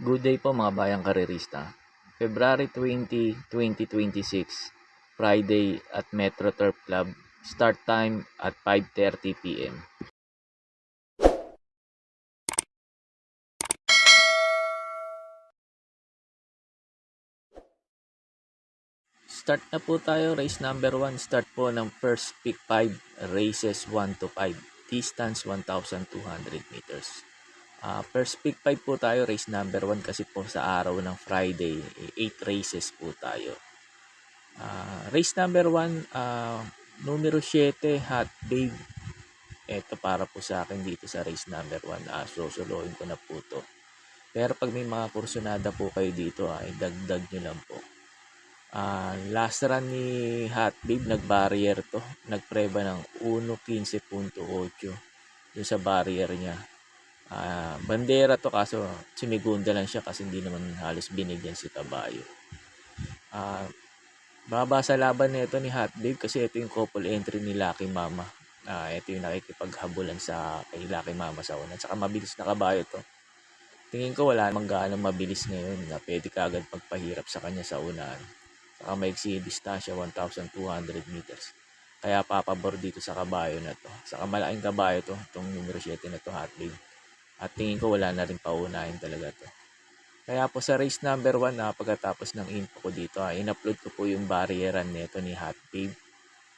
Good day po mga bayang karerista. February 20, 2026, Friday at Metro Turf Club. Start time at 5:30 p.m. Start na po tayo. Race number 1. Start po ng first pick 5. Races 1 to 5. Distance 1,200 meters. First pick 5 po tayo. Race number 1 kasi po sa araw ng Friday. 8 races po tayo. Race number 1. Numero 7. Hot Babe. Ito para po sa akin dito sa race number 1. Susuluhin ko na po to. Pero pag may mga kursunada po kayo dito, ay dagdag nyo lang po. Last run ni Hot Babe, nag-barrier to. Nagpreba ng 1.15.8 dun sa barrier niya. Bandera to kaso sumigunda lang siya kasi hindi naman halos binigyan si Kabayo. Baba sa laban nito ni Hot Babe kasi ito yung couple entry ni Lucky Mama. Ito yung nakikipaghabulan sa kay Lucky Mama sa una. Saka mabilis na Kabayo to. Tingin ko wala namang gaano mabilis ngayon na pwede ka agad pagpahirap sa kanya sa unahan. Saka maiksi distansya 1,200 meters. Kaya papabor dito sa Kabayo na to. Saka malaking Kabayo to. Itong numero 7 na to, Hot Babe. At tingin ko wala na rin paunahin talaga to. Kaya po sa race number 1 pagkatapos ng info ko dito, in-upload ko po yung barrieran nito ni Hot Babe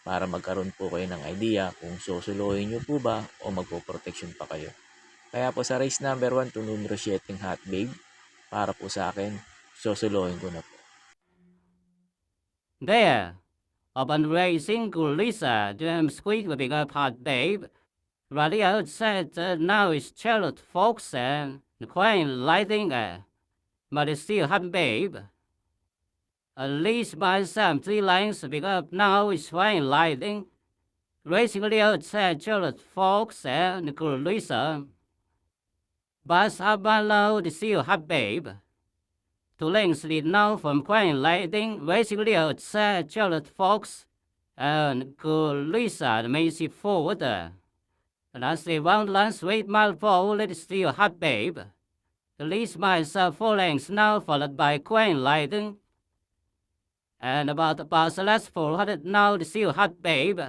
para magkaroon po kayo ng idea kung susuluhin nyo po ba o magpo-protection pa kayo. Kaya po sa race number 1, itong numero 7 Hot Babe, para po sa akin, susuluhin ko na po. There, upon racing Gulisa, James Quick will pick up Hot Babe. Right outside now is Charlotte Fox and Queen Lighting, but it's still Hot Babe. At least by some 3 lines to pick up now is Queen Lighting. Racing really outside Charlotte Fox and Gulisa. But up below the still Hot Babe. 2 lengths lead now from Queen Lighting, racing really outside Charlotte Fox and Gulisa, the Macy forward. And as they round last 8 mile forward, it's still Hot Babe. The least myself 4 lengths now, followed by Queen Lighting. And about past the last 400 now, it's still Hot Babe.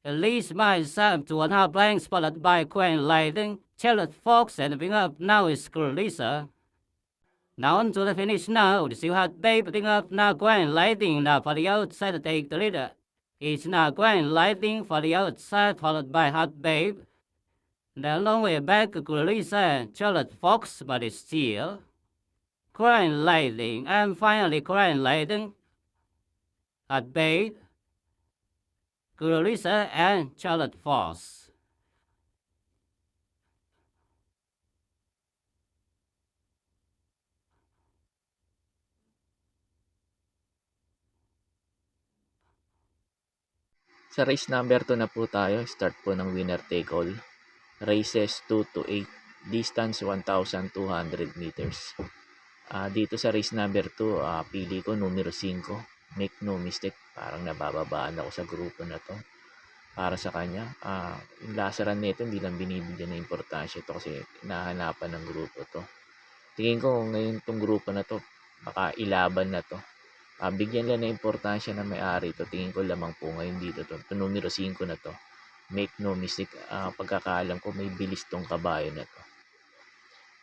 The least myself 2.5 lengths, followed by Queen Lighting. Charlotte Fox, and bring up now is Gulisa. Now on to the finish now. The still Hot Babe, putting up now Queen Lighting. Now for the outside to take the leader. It's now Queen Lighting for the outside, followed by Hot Babe. The long way back, Gulisa and Charlotte Fox, but it's still Queen Lighting. And finally, Queen Lighting, Hot Babe, Gulisa, and Charlotte Fox. Sa race number 2 na po tayo, start po ng winner take all. Races 2 to 8, distance 1,200 meters. Dito sa race number 2, pili ko numero 5, make no mistake. Parang nabababaan ako sa grupo na to. Para sa kanya, yung laseran nito hindi lang binibigyan ng importansya ito kasi nahanapan ng grupo to. Tingin ko ngayon itong grupo na to, baka ilaban na to. Bigyan lang ng importansya na may-ari to. Tingin ko lamang po ngayon dito to. Ito numero 5 na to. Make no mistake, pagkakaalam ko may bilis tong Kabayo na to.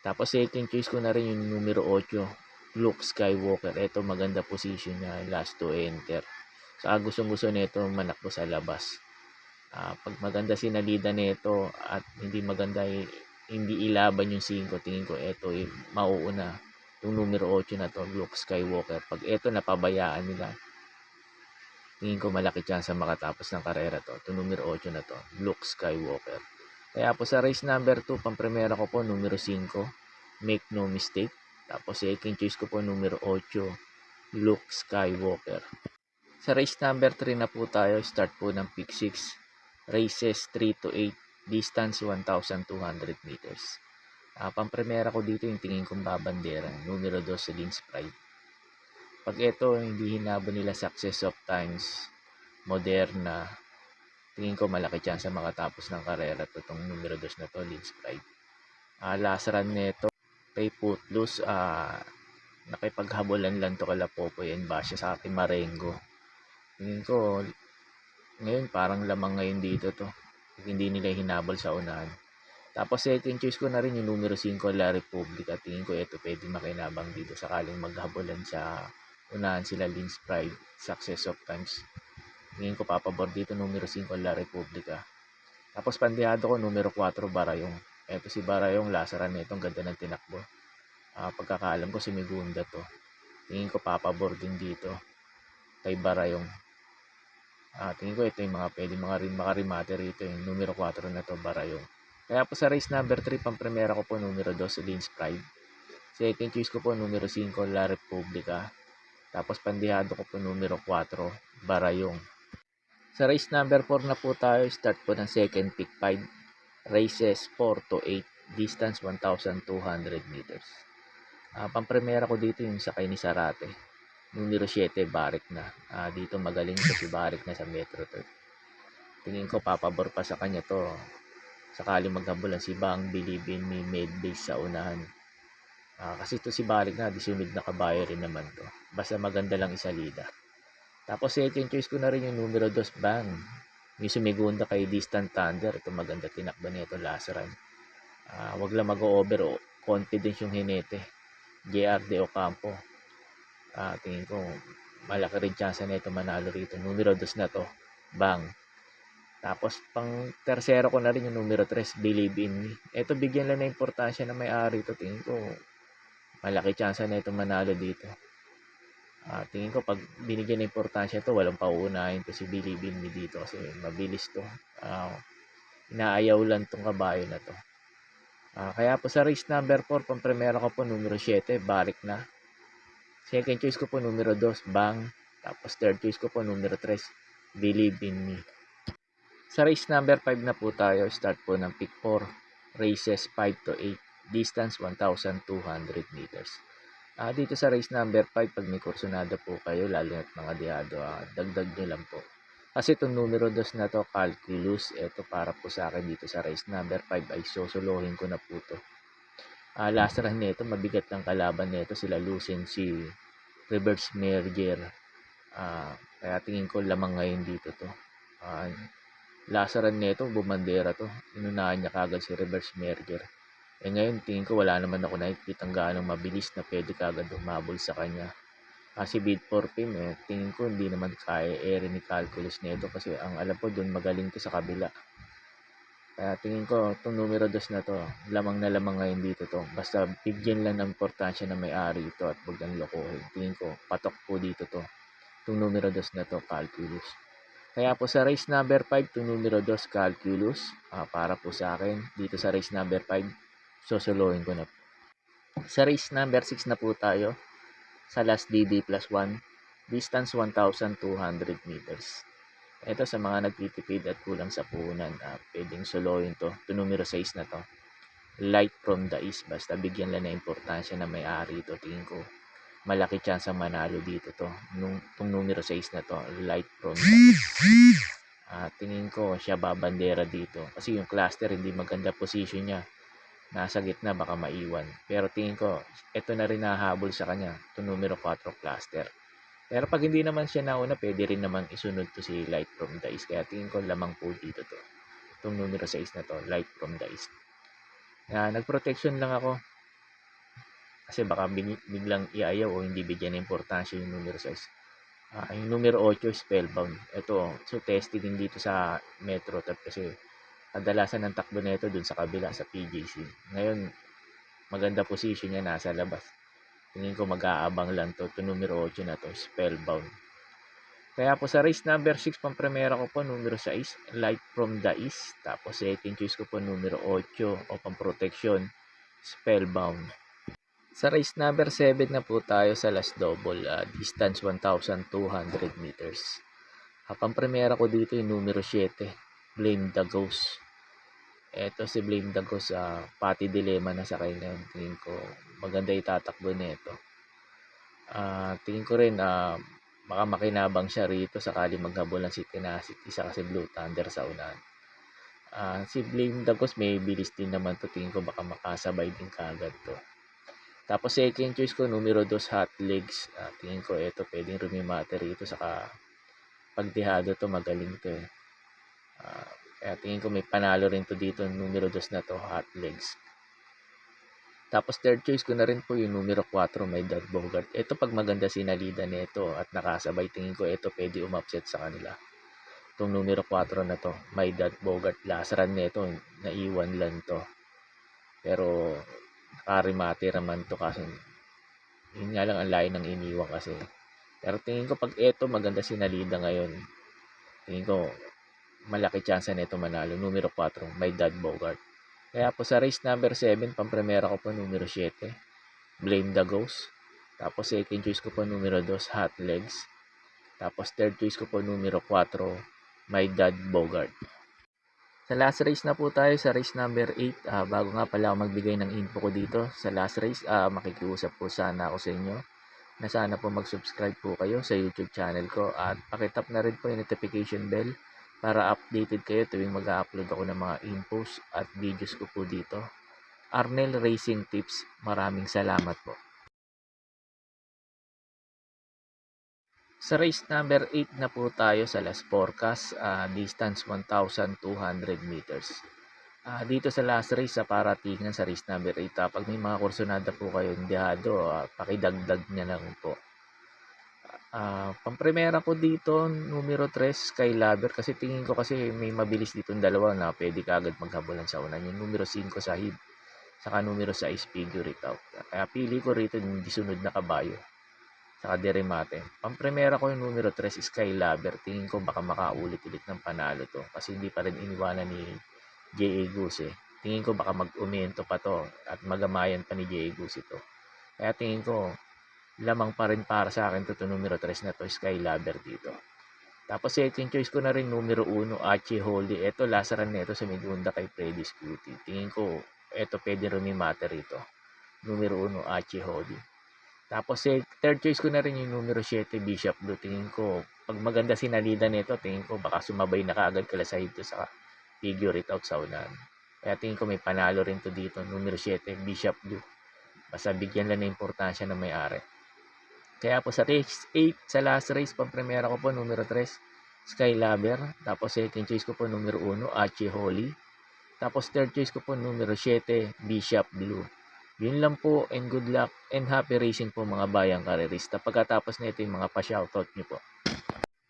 Tapos second choice ko na rin yung numero 8, Luke Skywalker. Ito maganda position niya, last to enter. Saka gustong-gusto nito manakbo sa labas. Pag maganda sinalida nito at hindi maganda hindi ilaban yung 5, tingin ko ito mauuna. Yung numero 8 na to, Luke Skywalker. Pag ito napabayaan nila, tingin ko malaki chance makatapos ng karera to. Ito numero 8 na to, Luke Skywalker. Kaya po sa race number 2, pang-primera ko po numero 5, make no mistake. Tapos second choice ko po numero 8, Luke Skywalker. Sa race number 3 na po tayo, start po ng pick 6. Races 3 to 8, distance 1,200 meters. Pang-primera ko dito yung tingin kong babandera, numero 2 sa Lynx Pride. Pag ito hindi hinabo nila Success of Times, Moderna, tingin ko malaki chance makatapos ng karera to itong numero 2 na to, Lynx Pride. Last run nito, kay Footloose, nakipaghabulan lang to kala Popoy and Basha sa ating Marengo. Tingin ko, ngayon parang lamang ngayon dito to. Hindi nila hinabol sa unahan. Tapos second choice ko na rin yung numero 5, La Republica. Tingin ko ito pwede makinabang dito sakaling maghabulan sa unahan sila Lins Pride, Success of Times. Tingin ko papabor dito numero 5, La Republica. Tapos pandihado ko numero 4, Barayong. Ito si Barayong, lasaran na itong ganda ng tinakbo. Pagkakaalam ko si Migunda to. Tingin ko papabor din dito kay Barayong. Tingin ko ito yung mga pwede makarimate rito yung numero 4 na to, Barayong. Kaya po sa race number 3, pampremera ko po numero 2, Lins Pride. Second choice ko po numero 5, La Republica. Tapos pandihado ko po numero 4, Barayong. Sa race number 4 na po tayo, start po ng second pick 5. Races 4 to 8, distance 1,200 meters. Pampremera ko dito yung sakay ni Sarate. Numero 7, Barik na. Dito magaling ko si Barik na sa Metro Turf. Tingin ko papabor pa sa kanya to. Sakali maghabulan si Bang Bilibin may made base sa unahan. Kasi ito si Barik na, disunod na kabayo rin naman to. Basta maganda lang isalida. Tapos second choice ko na rin yung numero 2, Bang. Yung sumigunda kay Distant Thunder. Ito maganda tinakbo nito last run. Wag lang mag-over o confidence yung hinete. JR De Ocampo. Tingin ko malaki rin chance na ito manalo rito. Numero 2 na to, Bang. Tapos pang tersero ko na rin yung numero 3, Believe in Me. Ito bigyan lang na importansya na may-ari ito. Tingin ko malaki chance na ito manalo dito. Tingin ko pag binigyan ng importansya ito, walang pauunahin to si Believe in Me dito kasi mabilis to. Inaayaw lang tong kabayo na to. Kaya po sa race number 4, pampremera ko po numero 7, Barik na. Second choice ko po numero 2, Bang. Tapos third choice ko po numero 3, Believe in Me. Sa race number 5 na po tayo, start po ng pick 4. Races 5 to 8, distance 1,200 meters. Dito sa race number 5, pag may kursunada po kayo, lalo na't mga diado, dagdag nyo lang po. Kasi itong numero 2 na to, Calculus, ito para po sa akin dito sa race number 5 ay sosolohin ko na po to. Last run nito, mabigat ng kalaban nito, sila Lucency, Reverse Merger. Kaya tingin ko lamang ngayon dito to. Last run nito, bumandera to. Inunahan niya kagad si Reverse Merger. Ngayon, tingin ko wala naman ako nakikitang gaano mabilis na pwede kagad humabol sa kanya. Si Bid for Fame, tingin ko hindi naman kaya ni Calculus nito kasi ang alam ko doon magaling to sa kabila. Kaya tingin ko itong numero 2 na to, lamang na lamang ngayon dito to. Basta bigyan lang ng importansya na may-ari ito at huwag ang lokohin. Tingin ko patok po dito to. Itong numero 2 na to, Calculus. Kaya po sa race number 5, itong numero 2, Calculus. Para po sa akin, dito sa race number 5, sosolohin ko na po. Sa race number 6 na po tayo, sa last DD plus 1, distance 1,200 meters. Ito sa mga nagtitipid at kulang sa puhunan, pwedeng solohin to. Ito numero 6 na to, Light from the East. Basta bigyan lang na importansya na may-ari ito. Tingin ko malaki chance ang manalo dito to. Itong numero 6 na to, Light from the East. Tingin ko siya babandera dito. Kasi yung cluster hindi maganda position niya. Nasa gitna baka maiwan. Pero tingin ko ito na rin nahabol sa kanya. Itong numero 4, cluster. Pero pag hindi naman siya nauna, pwede rin naman isunod to si Light from the East. Kaya tingin ko lamang po dito to. Itong numero 6 na to, Light from the East. Nag-protection lang ako. Kasi baka biglang iayaw o hindi bigyan ng importansya yung numero 6. Yung numero 8, Spellbound. Ito, so tested din dito sa Metro Turf kasi kadalasan ng takbo na ito dun sa kabila, sa PJC. Ngayon, maganda position niya nasa labas. Tingin ko mag-aabang lang to. Ito numero 8 na to, Spellbound. Kaya po sa race number 6, pampremera ko po numero 6, Light from the East. Tapos second choice ko po numero 8 o pang-protection, Spellbound. Sa race number 7 na po tayo sa last double, distance 1,200 meters. Pampremera ko dito yung numero 7, Blame the Ghost. Ito si Blame the Ghost, pati dilemma na sa kanya. Tingin ko maganda itatakbo nito. Tingin ko rin baka makinabang siya rito sakali maghabulan si Tenacity sa kasi Blue Thunder sa unahan. Si Blame the Ghost may bilis din naman to. Tingin ko baka makasabay din kagad to. Tapos second choice ko, numero 2, hot legs. Tingin ko ito, pwedeng rumimate rito. Saka pagdihado to, magaling to eh. Kaya tingin ko may panalo rin to dito, numero 2 na to, hot legs. Tapos third choice ko na rin po yung numero 4, may Dad Bogart. Ito pag maganda sinalida nito at nakasabay, tingin ko ito pwede umupset sa kanila. Itong numero 4 na to, may Dad Bogart. Last run nito, naiwan lang to. Pero nakarimate naman to kasi yun nga lang ang layo ng iniwan kasi. Pero tingin ko pag ito maganda sinalida ngayon, tingin ko malaki chance na ito manalo. Numero 4, may Dad Bogart. Kaya po sa race number 7, pampremera ko po numero 7, Blame the Ghost. Tapos second choice ko po numero 2, Hot Legs. Tapos third choice ko po numero 4, My Dad Bogart. Sa last race na po tayo, sa race number 8. Bago nga pala ako magbigay ng info ko dito sa last race, makikiusap po sana ako sa inyo na sana po mag-subscribe po kayo sa YouTube channel ko at pakitap na rin po yung notification bell para updated kayo tuwing mag-upload ako ng mga infos at videos ko po dito. Arnel Racing Tips, maraming salamat po. Sa race number 8 na po tayo sa last forecast, distance 1,200 meters. Dito sa last race sa paratingan sa race number 8, pag may mga kursonada po kayo indihado, pakidagdag niya lang po. Pampremera ko dito, numero 3, Skylover, kasi tingin ko kasi may mabilis ditong dalawa na pwede ka agad maghabulan sa unan. Yung numero 5, Sahib, saka numero 6, Figure It Out. Kaya pili ko rito yung disunod na kabayo, saka Deremate. Pampremera ko yung numero 3, Skylover. Tingin ko baka makaulit-ulit ng panalo to kasi hindi pa rin iniwanan ni J.A. Goose. Tingin ko baka mag-umento pa to at magamayan pa ni J.A. Goose ito. Kaya tingin ko lamang pa rin para sa akin to numero 3 na to, Skylover dito. Tapos second choice ko na rin numero 1, Archie Holy. Ito last run nito sa Medunda kay Freddy's Beauty. Tingin ko ito pwede rumimate rito. Numero 1, Archie Holy. Tapos third choice ko na rin yung numero 7, Bishop Blue. Tingin ko pag maganda sinalida nito, tingin ko baka sumabay na kaagad kala sa ito sa Figure It Out sa unahan. Kaya tingin ko may panalo rin to dito, numero 7, Bishop Blue. Basta bigyan lang ng importansya ng may-ari. Kaya po sa race 8, sa last race, pampremera ko po numero 3, Skylover. Tapos second choice ko po numero 1, Archie Holy. Tapos third choice ko po numero 7, Bishop Blue. Yun lang po, and good luck and happy racing po mga bayang karerista. Pagkatapos nito yung mga pa-shoutout nyo po.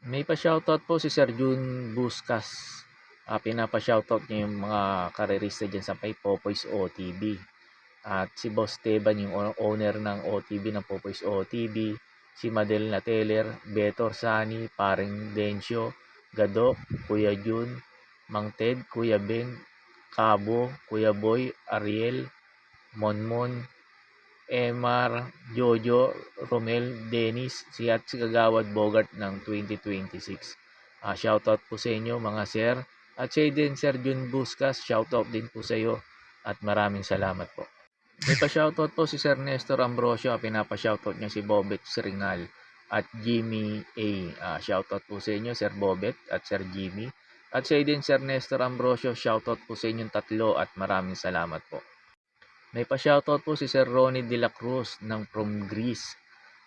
May pa-shoutout po si Sir Jun Buscas. Pinapa-shoutout niya yung mga karerista dyan sa Popoy's OTB. At si Boss Teban, yung owner ng OTB, ng Popoy's OTB, si Madel Nateller, Betor Sani, Paring Dencio, Gadok, Kuya Jun, Mang Ted, Kuya Ben, Cabo, Kuya Boy, Ariel, Monmon, Emar, Jojo, Romel, Dennis, si Kagawad Bogart ng 2026. Shoutout po sa inyo mga sir. At siya din, Sir Jun Buscas, shoutout din po sa iyo at maraming salamat po. May pa-shoutout po si Sir Nestor Ambrosio, pinapa-shoutout niya si Bobet Sringal at Jimmy A. Shoutout po sa inyo Sir Bobet at Sir Jimmy. At sa din Sir Nestor Ambrosio, shoutout po sa inyong tatlo at maraming salamat po. May pa-shoutout po si Sir Ronnie De La Cruz ng from Greece.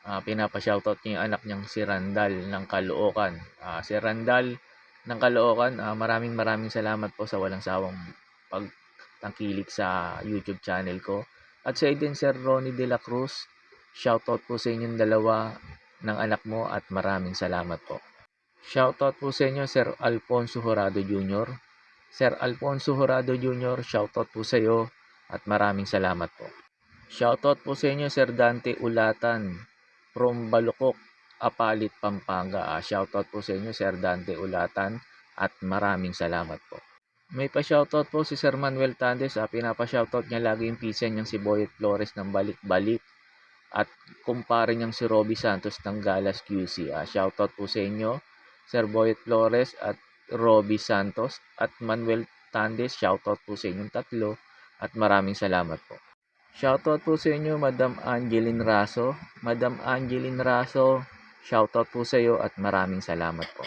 Pinapa-shoutout niya yung anak niyang si Randall ng Caloocan. Si Randall ng Caloocan, maraming salamat po sa walang sawang pagtangkilik sa YouTube channel ko. At sa din Sir Ronnie De La Cruz, shoutout po sa inyong dalawa ng anak mo at maraming salamat po. Shoutout po sa inyo Sir Alfonso Horado Jr. Sir Alfonso Horado Jr., shoutout po sa iyo at maraming salamat po. Shoutout po sa inyo Sir Dante Ulatan from Balukok, Apalit, Pampanga. Shoutout po sa inyo Sir Dante Ulatan at maraming salamat po. May pa-shoutout po si Sir Manuel Tandes. Pinapa-shoutout niya lagi yung pisa niyang si Boyet Flores ng Balik-Balik at kumpare niyang si Robbie Santos ng Galas QC. Shoutout po sa inyo Sir Boyet Flores at Robbie Santos at Manuel Tandes. Shoutout po sa inyong tatlo at maraming salamat po. Shoutout po sa inyo Madam Angeline Raso. Madam Angeline Raso, shoutout po sa iyo at maraming salamat po.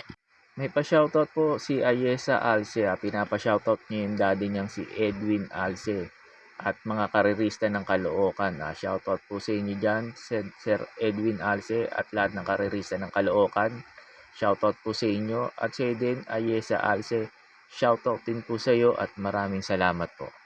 May pa-shoutout po si Ayesa Alce. Pinapa-shoutout niya yung daddy niyang si Edwin Alce. at mga karerista ng Caloocan. Shoutout po sa inyo dyan, Sir Edwin Alce at lahat ng karerista ng Caloocan. Shoutout po sa inyo at sa din Ayesa Alce. Shoutout din po sa iyo at maraming salamat po.